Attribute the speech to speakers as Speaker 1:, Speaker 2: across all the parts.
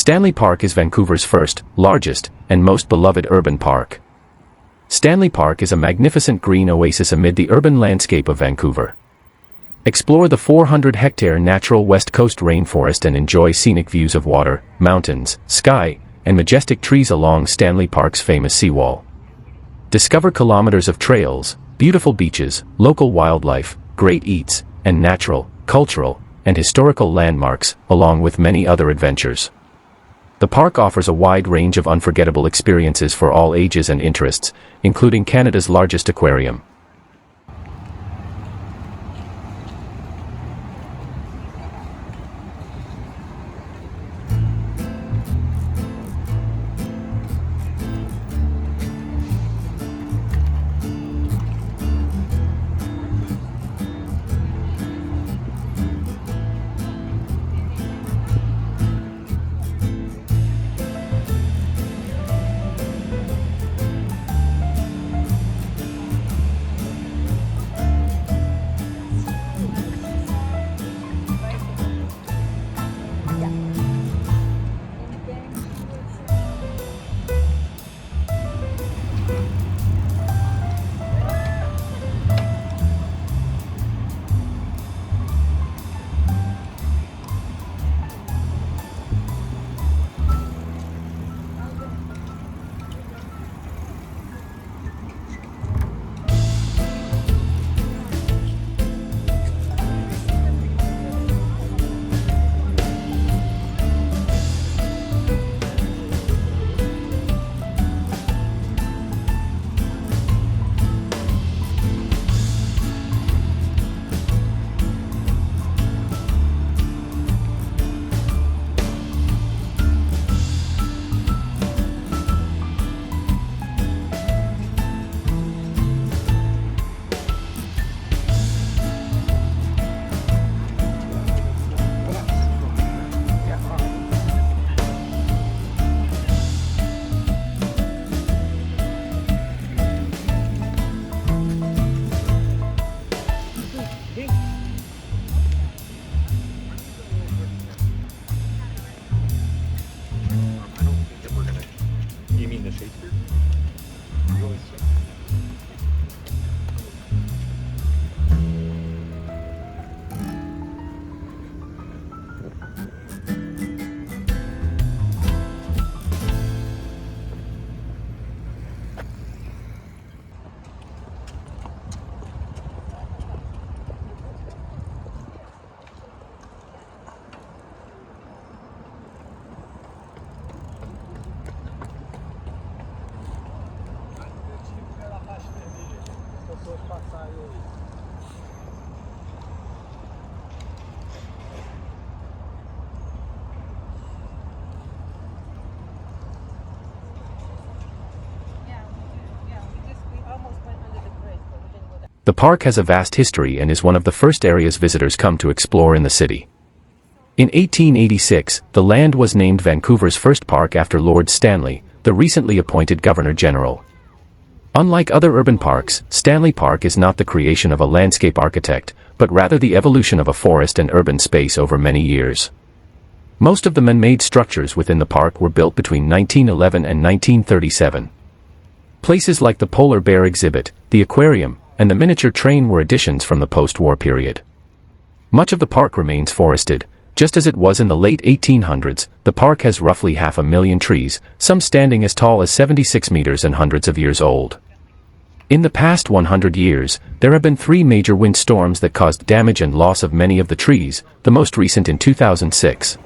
Speaker 1: Stanley Park is Vancouver's first, largest, and most beloved urban park. Stanley Park is a magnificent green oasis amid the urban landscape of Vancouver. Explore the 400-hectare natural West Coast rainforest and enjoy scenic views of water, mountains, sky, and majestic trees along Stanley Park's famous seawall. Discover kilometers of trails, beautiful beaches, local wildlife, great eats, and natural, cultural, and historical landmarks, along with many other adventures. The park offers a wide range of unforgettable experiences for all ages and interests, including Canada's largest aquarium. The park has a vast history and is one of the first areas visitors come to explore in the city. In 1886, the land was named Vancouver's first park after Lord Stanley, the recently appointed Governor-General. Unlike other urban parks, Stanley Park is not the creation of a landscape architect, but rather the evolution of a forest and urban space over many years. Most of the man-made structures within the park were built between 1911 and 1937. Places like the polar bear exhibit, the aquarium, and the miniature train were additions from the post-war period. Much of the park remains forested. Just as it was in the late 1800s, the park has roughly 500,000 trees, some standing as tall as 76 meters and hundreds of years old. In the past 100 years, there have been 3 major windstorms that caused damage and loss of many of the trees, the most recent in 2006.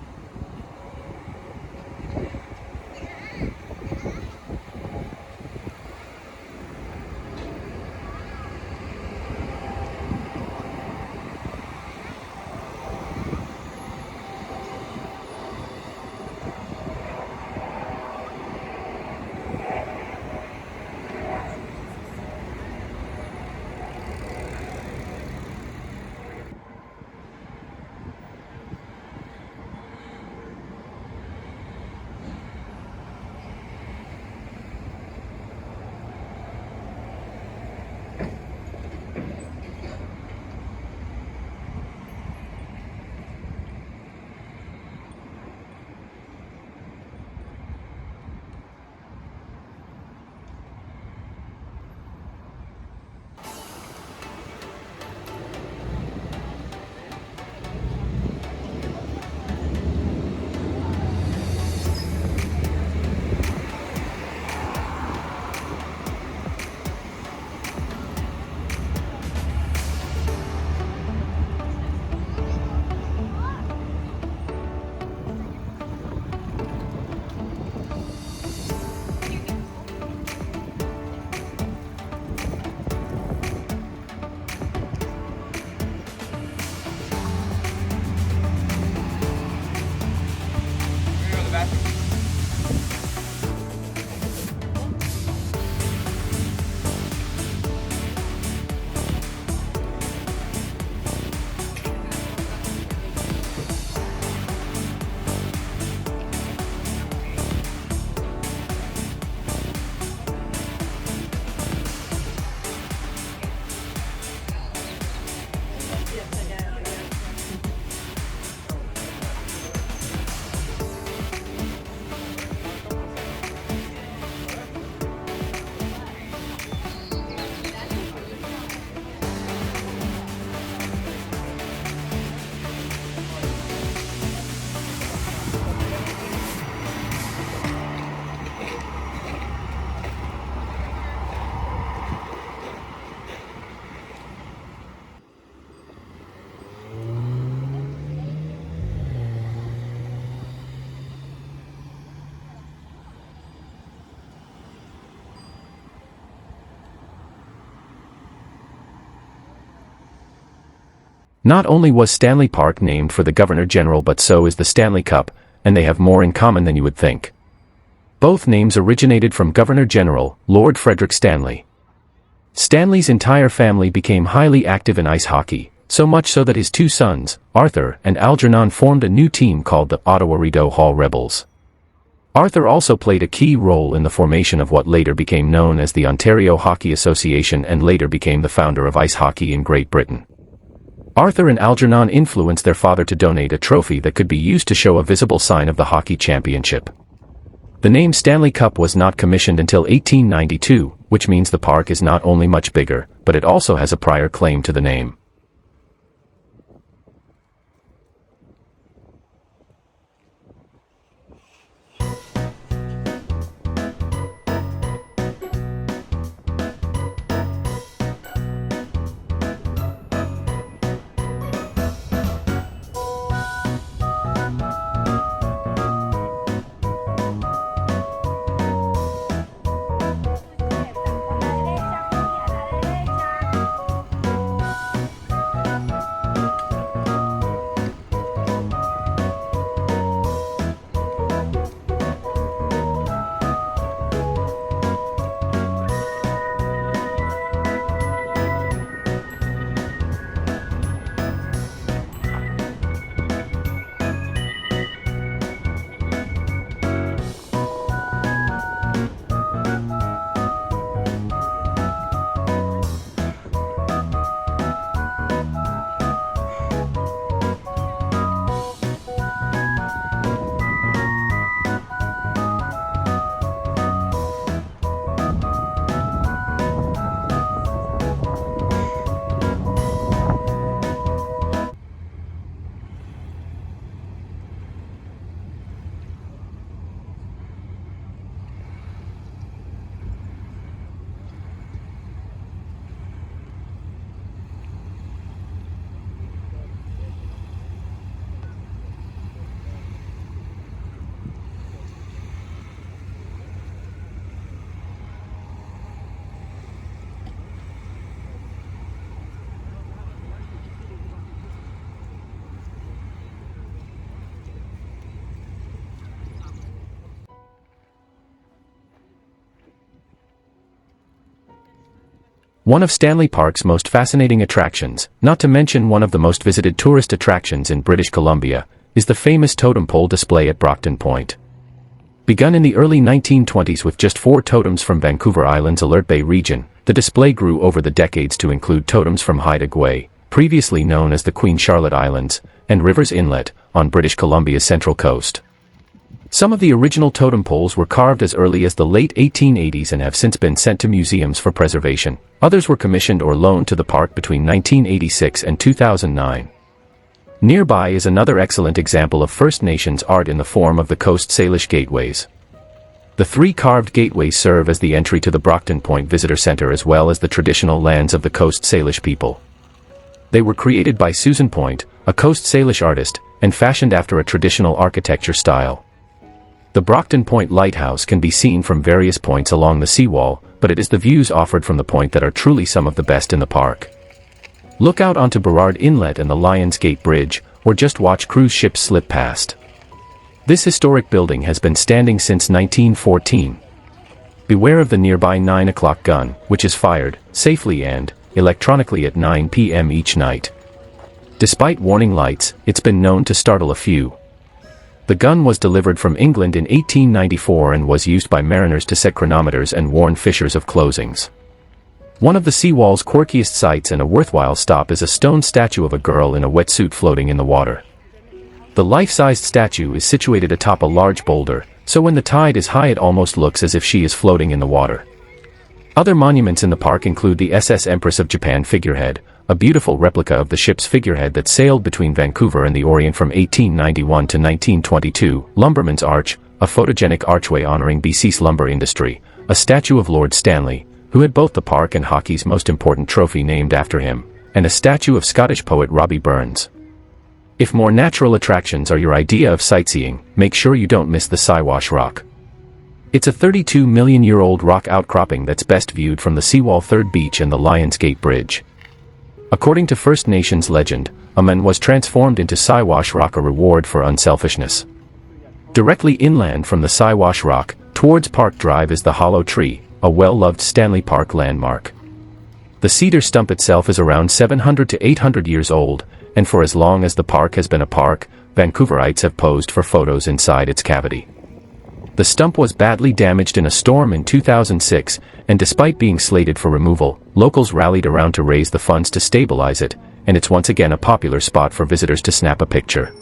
Speaker 1: Not only was Stanley Park named for the Governor-General, but so is the Stanley Cup, and they have more in common than you would think. Both names originated from Governor-General, Lord Frederick Stanley. Stanley's entire family became highly active in ice hockey, so much so that his two sons, Arthur and Algernon, formed a new team called the Ottawa Rideau Hall Rebels. Arthur also played a key role in the formation of what later became known as the Ontario Hockey Association and later became the founder of ice hockey in Great Britain. Arthur and Algernon influenced their father to donate a trophy that could be used to show a visible sign of the hockey championship. The name Stanley Cup was not commissioned until 1892, which means the park is not only much bigger, but it also has a prior claim to the name. One of Stanley Park's most fascinating attractions, not to mention one of the most visited tourist attractions in British Columbia, is the famous totem pole display at Brockton Point. Begun in the early 1920s with just 4 totems from Vancouver Island's Alert Bay region, the display grew over the decades to include totems from Haida Gwaii, previously known as the Queen Charlotte Islands, and Rivers Inlet, on British Columbia's central coast. Some of the original totem poles were carved as early as the late 1880s and have since been sent to museums for preservation. Others were commissioned or loaned to the park between 1986 and 2009. Nearby is another excellent example of First Nations art in the form of the Coast Salish gateways. The 3 carved gateways serve as the entry to the Brockton Point Visitor Center as well as the traditional lands of the Coast Salish people. They were created by Susan Point, a Coast Salish artist, and fashioned after a traditional architecture style. The Brockton Point Lighthouse can be seen from various points along the seawall, but it is the views offered from the point that are truly some of the best in the park. Look out onto Burrard Inlet and the Lions Gate Bridge, or just watch cruise ships slip past. This historic building has been standing since 1914. Beware of the nearby 9 o'clock gun, which is fired, safely and electronically at 9 p.m. each night. Despite warning lights, it's been known to startle a few. The gun was delivered from England in 1894 and was used by mariners to set chronometers and warn fishers of closings. One of the seawall's quirkiest sights and a worthwhile stop is a stone statue of a girl in a wetsuit floating in the water. The life-sized statue is situated atop a large boulder, so when the tide is high it almost looks as if she is floating in the water. Other monuments in the park include the SS Empress of Japan figurehead, a beautiful replica of the ship's figurehead that sailed between Vancouver and the Orient from 1891 to 1922, Lumberman's Arch, a photogenic archway honoring BC's lumber industry, a statue of Lord Stanley, who had both the park and hockey's most important trophy named after him, and a statue of Scottish poet Robbie Burns. If more natural attractions are your idea of sightseeing, make sure you don't miss the Siwash Rock. It's a 32-million-year-old rock outcropping that's best viewed from the Seawall 3rd Beach and the Lions Gate Bridge. According to First Nations legend, a man was transformed into Siwash Rock, a reward for unselfishness. Directly inland from the Siwash Rock, towards Park Drive, is the Hollow Tree, a well-loved Stanley Park landmark. The cedar stump itself is around 700 to 800 years old, and for as long as the park has been a park, Vancouverites have posed for photos inside its cavity. The stump was badly damaged in a storm in 2006, and despite being slated for removal, locals rallied around to raise the funds to stabilize it, and it's once again a popular spot for visitors to snap a picture.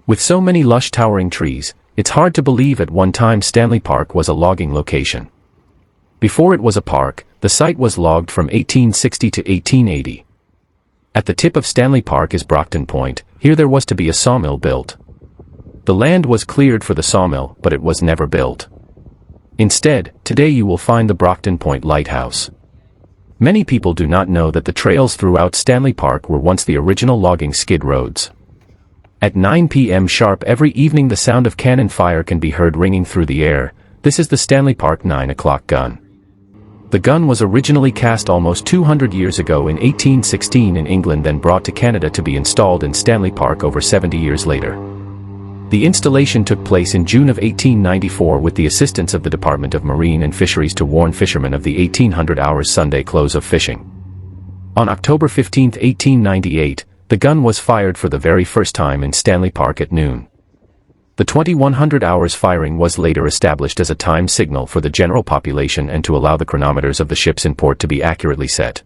Speaker 1: With so many lush towering trees, it's hard to believe at one time Stanley Park was a logging location. Before it was a park, the site was logged from 1860 to 1880. At the tip of Stanley Park is Brockton Point. Here there was to be a sawmill built. The land was cleared for the sawmill, but it was never built. Instead, today you will find the Brockton Point Lighthouse. Many people do not know that the trails throughout Stanley Park were once the original logging skid roads. At 9 p.m. sharp every evening the sound of cannon fire can be heard ringing through the air. This is the Stanley Park 9 o'clock gun. The gun was originally cast almost 200 years ago in 1816 in England, then brought to Canada to be installed in Stanley Park over 70 years later. The installation took place in June of 1894 with the assistance of the Department of Marine and Fisheries to warn fishermen of the 1800 hours Sunday close of fishing. On October 15, 1898, the gun was fired for the very first time in Stanley Park at noon. The 2100 hours firing was later established as a time signal for the general population and to allow the chronometers of the ships in port to be accurately set.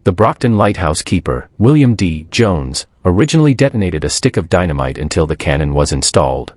Speaker 1: The Brockton lighthouse keeper, William D. Jones, originally detonated a stick of dynamite until the cannon was installed.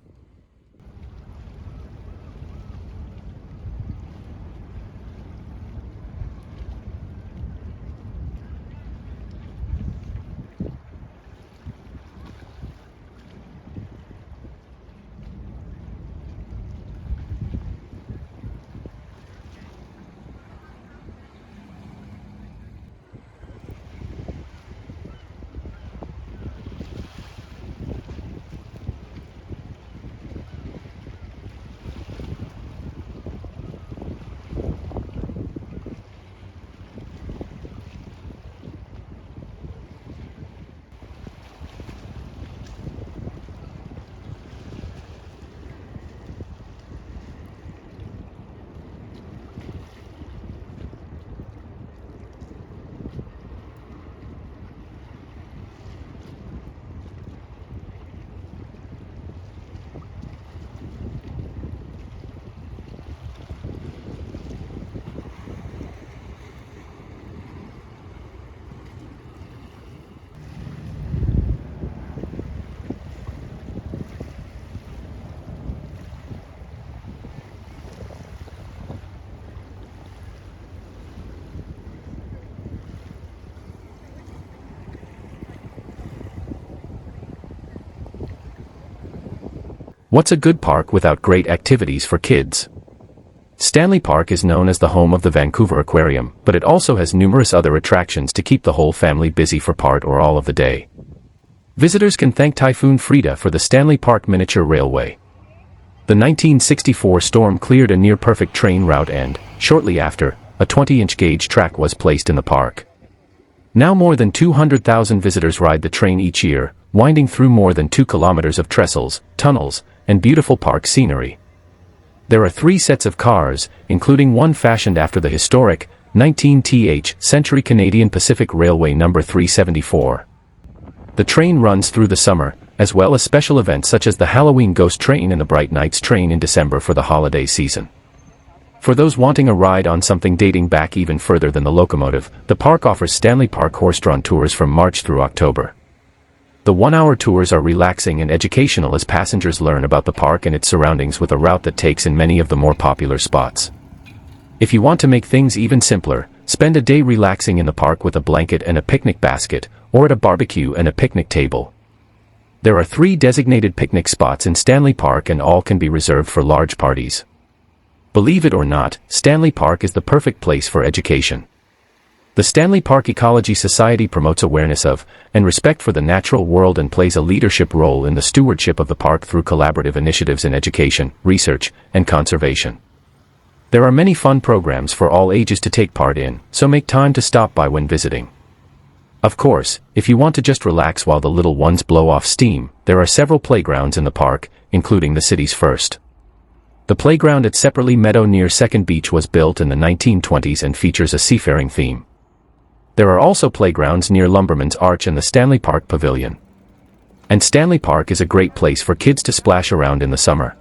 Speaker 1: What's a good park without great activities for kids? Stanley Park is known as the home of the Vancouver Aquarium, but it also has numerous other attractions to keep the whole family busy for part or all of the day. Visitors can thank Typhoon Frida for the Stanley Park Miniature Railway. The 1964 storm cleared a near-perfect train route and, shortly after, a 20-inch gauge track was placed in the park. Now more than 200,000 visitors ride the train each year, winding through more than 2 kilometers of trestles, tunnels, and beautiful park scenery. There are 3 sets of cars, including one fashioned after the historic 19th century Canadian Pacific Railway No. 374. The train runs through the summer, as well as special events such as the Halloween Ghost Train and the Bright Nights Train in December for the holiday season. For those wanting a ride on something dating back even further than the locomotive, the park offers Stanley Park horse-drawn tours from March through October. The 1-hour tours are relaxing and educational as passengers learn about the park and its surroundings with a route that takes in many of the more popular spots. If you want to make things even simpler, spend a day relaxing in the park with a blanket and a picnic basket, or at a barbecue and a picnic table. There are 3 designated picnic spots in Stanley Park and all can be reserved for large parties. Believe it or not, Stanley Park is the perfect place for education. The Stanley Park Ecology Society promotes awareness of and respect for the natural world and plays a leadership role in the stewardship of the park through collaborative initiatives in education, research, and conservation. There are many fun programs for all ages to take part in, so make time to stop by when visiting. Of course, if you want to just relax while the little ones blow off steam, there are several playgrounds in the park, including the city's first. The playground at Separately Meadow near Second Beach was built in the 1920s and features a seafaring theme. There are also playgrounds near Lumberman's Arch and the Stanley Park Pavilion. And Stanley Park is a great place for kids to splash around in the summer.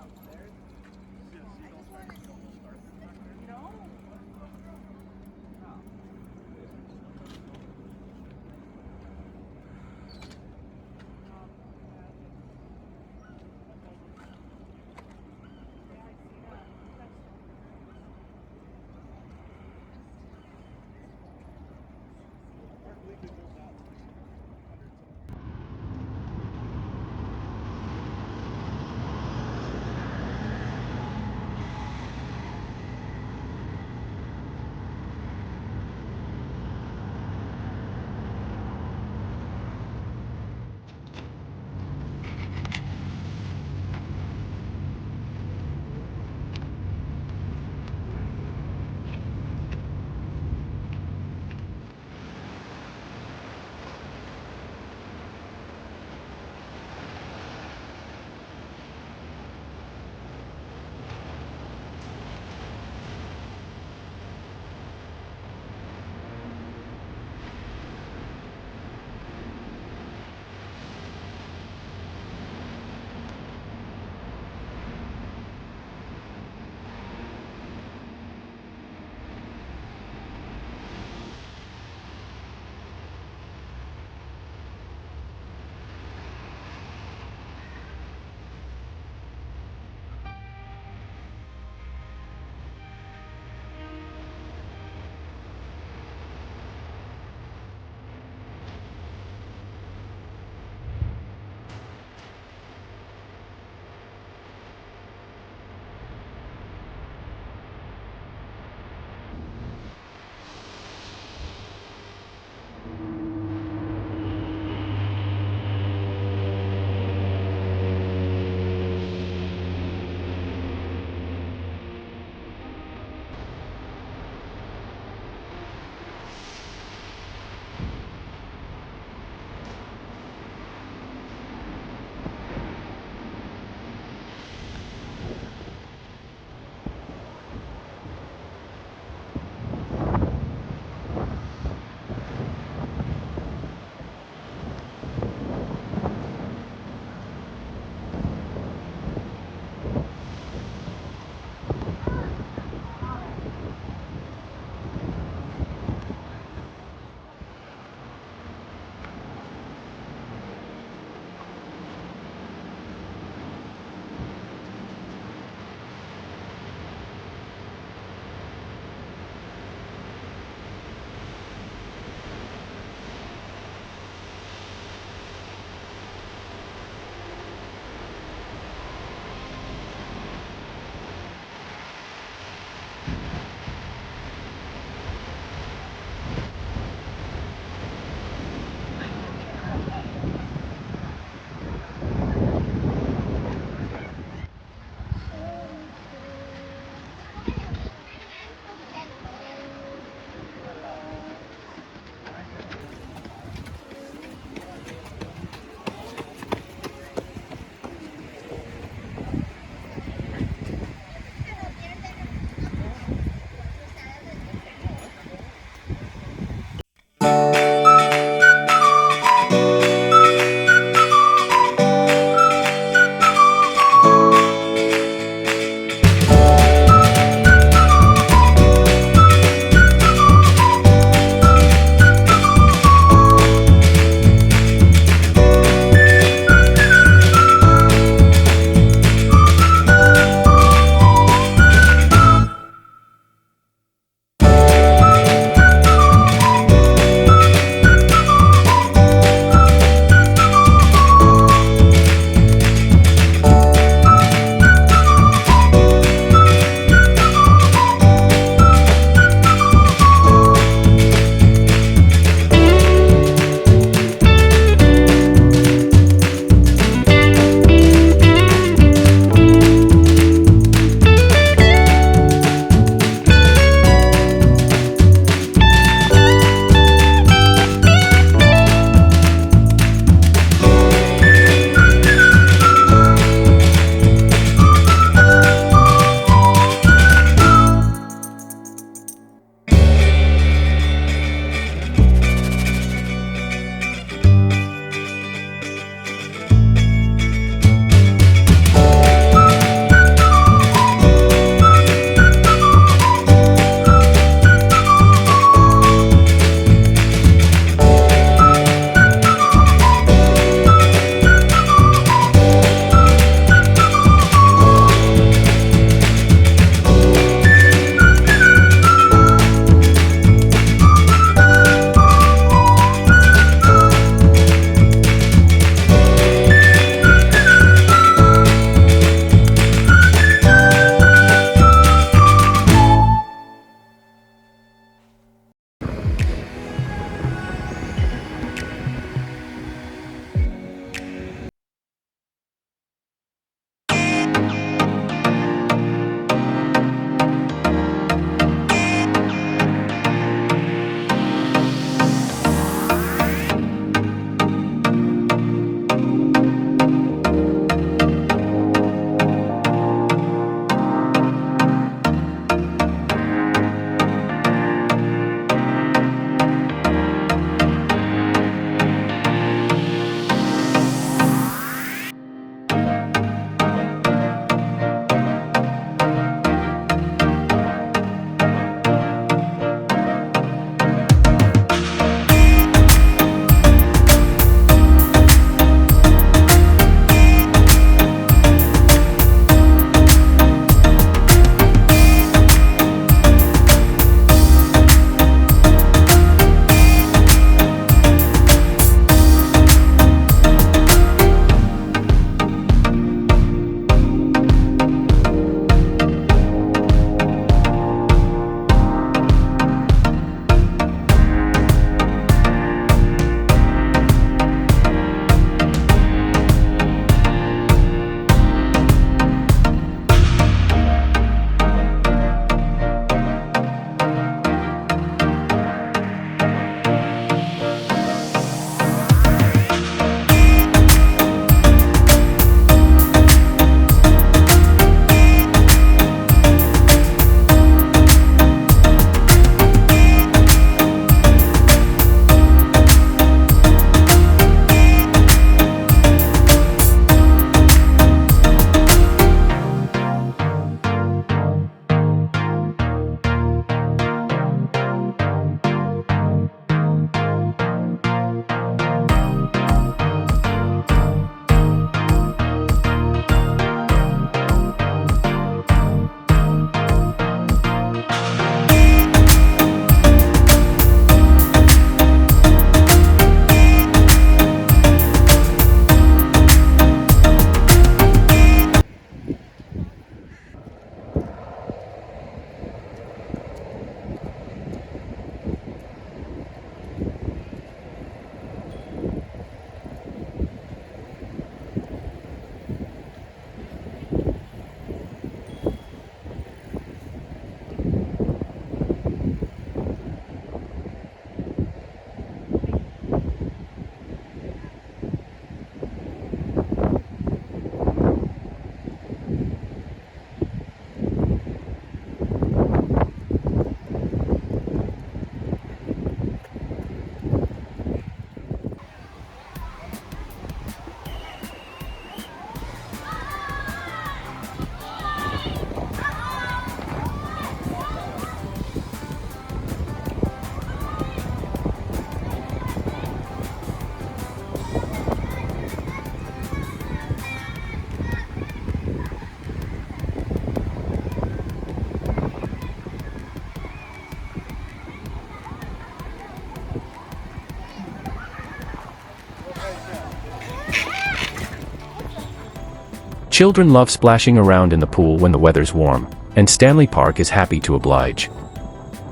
Speaker 1: Children love splashing around in the pool when the weather's warm, and Stanley Park is happy to oblige.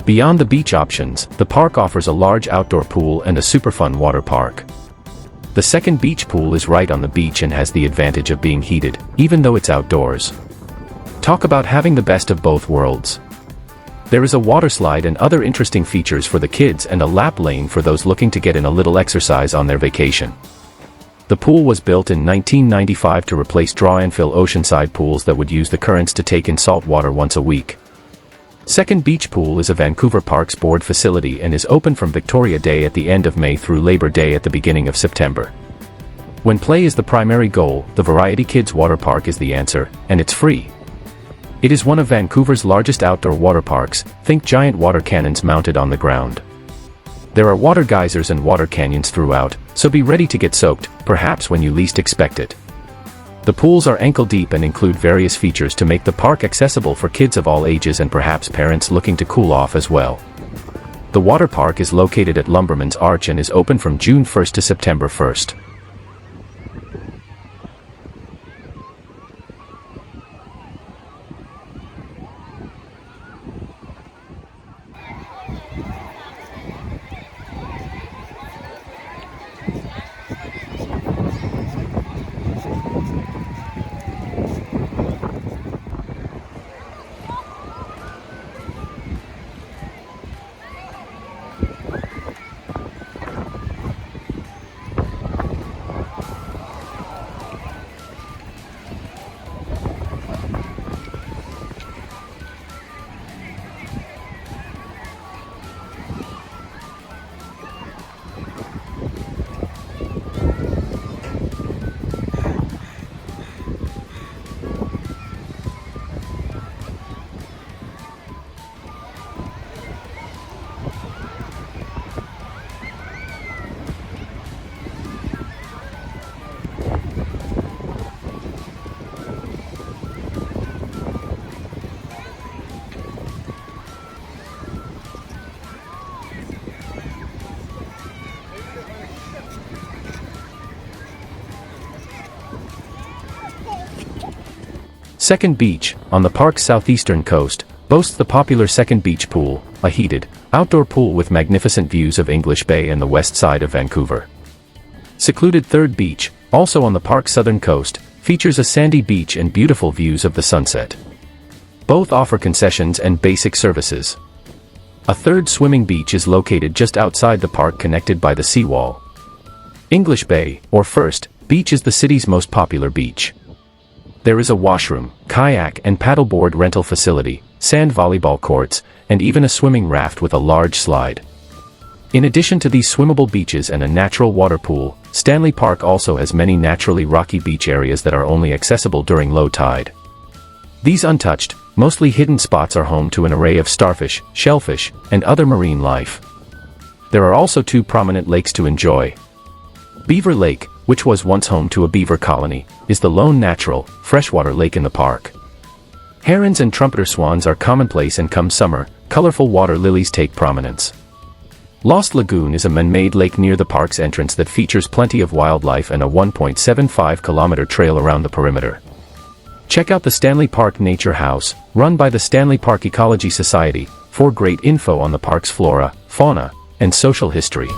Speaker 1: Beyond the beach options, the park offers a large outdoor pool and a super fun water park. The second beach pool is right on the beach and has the advantage of being heated, even though it's outdoors. Talk about having the best of both worlds. There is a water slide and other interesting features for the kids and a lap lane for those looking to get in a little exercise on their vacation. The pool was built in 1995 to replace draw-and-fill oceanside pools that would use the currents to take in salt water once a week. Second Beach Pool is a Vancouver Parks Board facility and is open from Victoria Day at the end of May through Labor Day at the beginning of September. When play is the primary goal, the Variety Kids Water Park is the answer, and it's free. It is one of Vancouver's largest outdoor water parks. Think giant water cannons mounted on the ground. There are water geysers and water canyons throughout, so be ready to get soaked, perhaps when you least expect it. The pools are ankle-deep and include various features to make the park accessible for kids of all ages and perhaps parents looking to cool off as well. The water park is located at Lumberman's Arch and is open from June 1st to September 1st. Second Beach, on the park's southeastern coast, boasts the popular Second Beach Pool, a heated, outdoor pool with magnificent views of English Bay and the west side of Vancouver. Secluded Third Beach, also on the park's southern coast, features a sandy beach and beautiful views of the sunset. Both offer concessions and basic services. A third swimming beach is located just outside the park connected by the seawall. English Bay, or First Beach, is the city's most popular beach. There is a washroom, kayak and paddleboard rental facility, sand volleyball courts, and even a swimming raft with a large slide. In addition to these swimmable beaches and a natural water pool, Stanley Park also has many naturally rocky beach areas that are only accessible during low tide. These untouched, mostly hidden spots are home to an array of starfish, shellfish, and other marine life. There are also two prominent lakes to enjoy. Beaver Lake, which was once home to a beaver colony, is the lone natural, freshwater lake in the park. Herons and trumpeter swans are commonplace, and come summer, colorful water lilies take prominence. Lost Lagoon is a man-made lake near the park's entrance that features plenty of wildlife and a 1.75-kilometer trail around the perimeter. Check out the Stanley Park Nature House, run by the Stanley Park Ecology Society, for great info on the park's flora, fauna, and social history.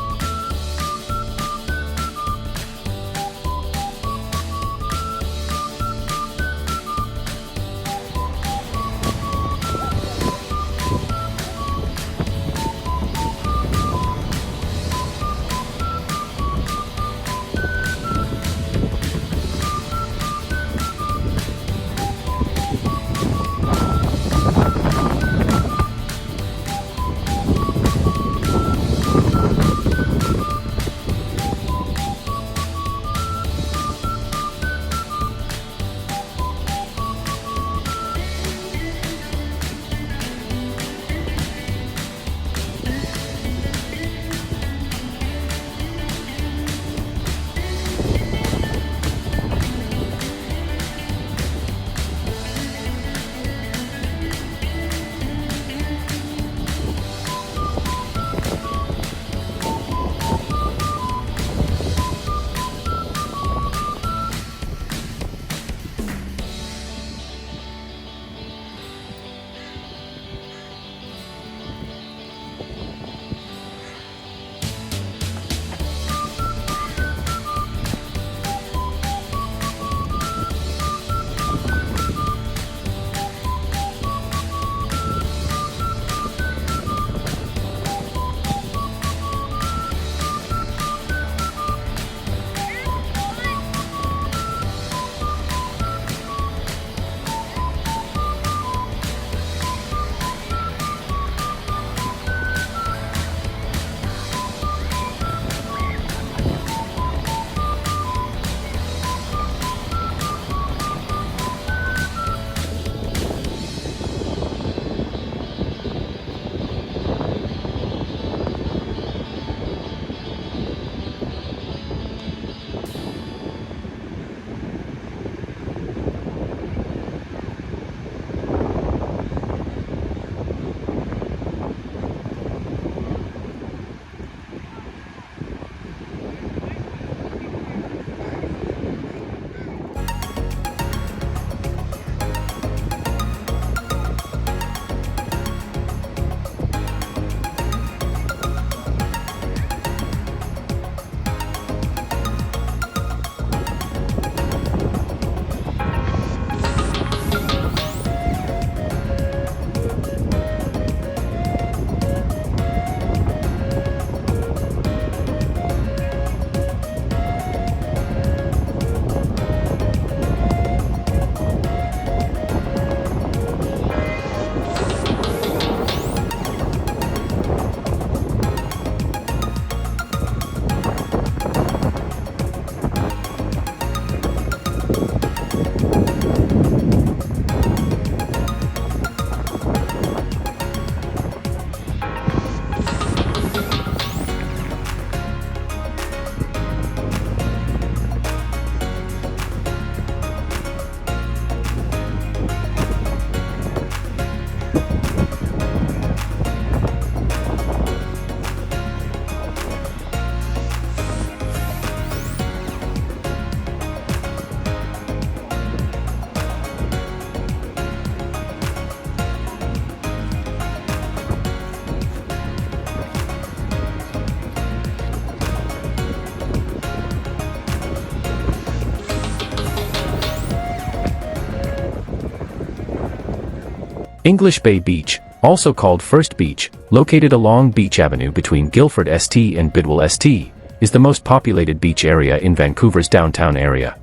Speaker 1: English Bay Beach, also called First Beach, located along Beach Avenue between Guildford St and Bidwell St, is the most populated beach area in Vancouver's downtown area.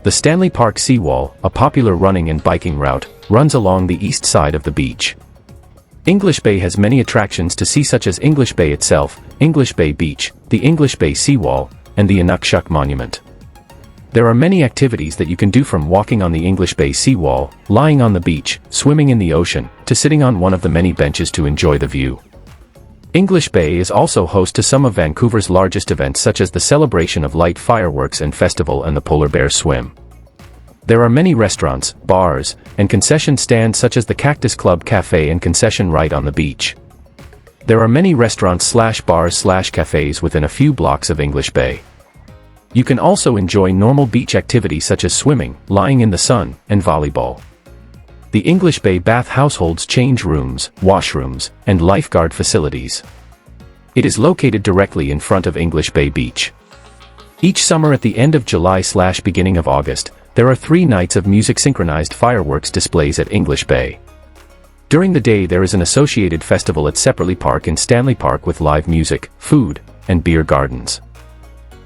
Speaker 1: The Stanley Park Seawall, a popular running and biking route, runs along the east side of the beach. English Bay has many attractions to see, such as English Bay itself, English Bay Beach, the English Bay Seawall, and the Inukshuk Monument. There are many activities that you can do, from walking on the English Bay Seawall, lying on the beach, swimming in the ocean, to sitting on one of the many benches to enjoy the view. English Bay is also host to some of Vancouver's largest events, such as the Celebration of Light Fireworks and Festival and the Polar Bear Swim. There are many restaurants, bars, and concession stands such as the Cactus Club Cafe and concession right on the beach. There are many restaurants/bars/cafes within a few blocks of English Bay. You can also enjoy normal beach activities such as swimming, lying in the sun, and volleyball. The English Bay bath house holds change rooms, washrooms, and lifeguard facilities. It is located directly in front of English Bay Beach. Each summer at the end of July/beginning of August, there are 3 nights of music-synchronized fireworks displays at English Bay. During the day there is an associated festival at Separately Park in Stanley Park with live music, food, and beer gardens.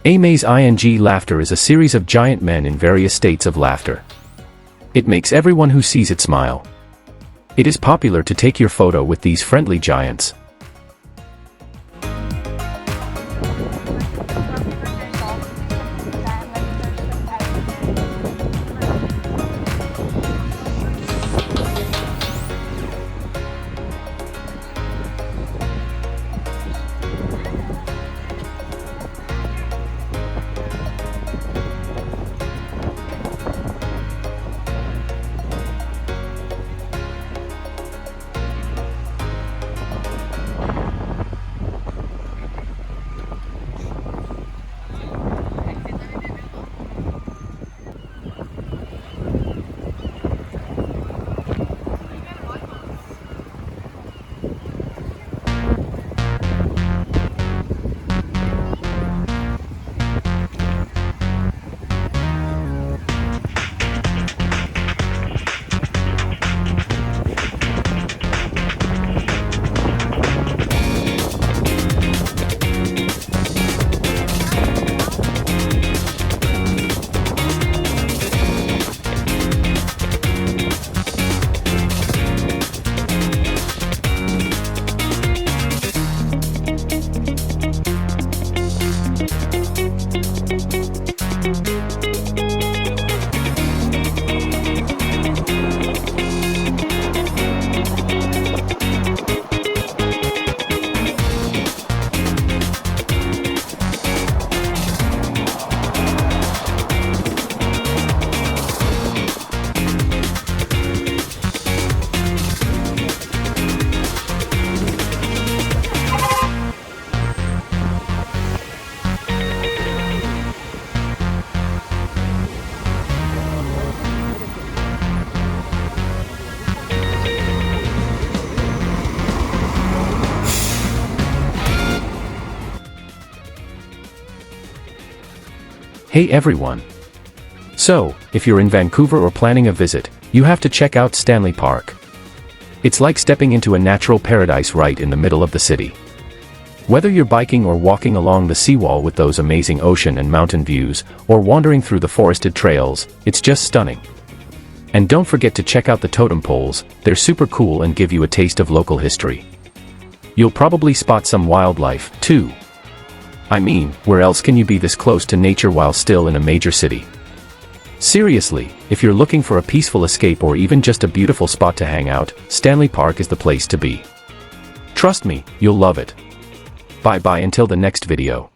Speaker 1: Amaze ing laughter is a series of giant men in various states of laughter. It makes everyone who sees it smile. It is popular to take your photo with these friendly giants. Hey everyone! So, if you're in Vancouver or planning a visit, you have to check out Stanley Park. It's like stepping into a natural paradise right in the middle of the city. Whether you're biking or walking along the seawall with those amazing ocean and mountain views, or wandering through the forested trails, it's just stunning. And don't forget to check out the totem poles, they're super cool and give you a taste of local history. You'll probably spot some wildlife, too. I mean, where else can you be this close to nature while still in a major city? Seriously, if you're looking for a peaceful escape or even just a beautiful spot to hang out, Stanley Park is the place to be. Trust me, you'll love it. Bye bye until the next video.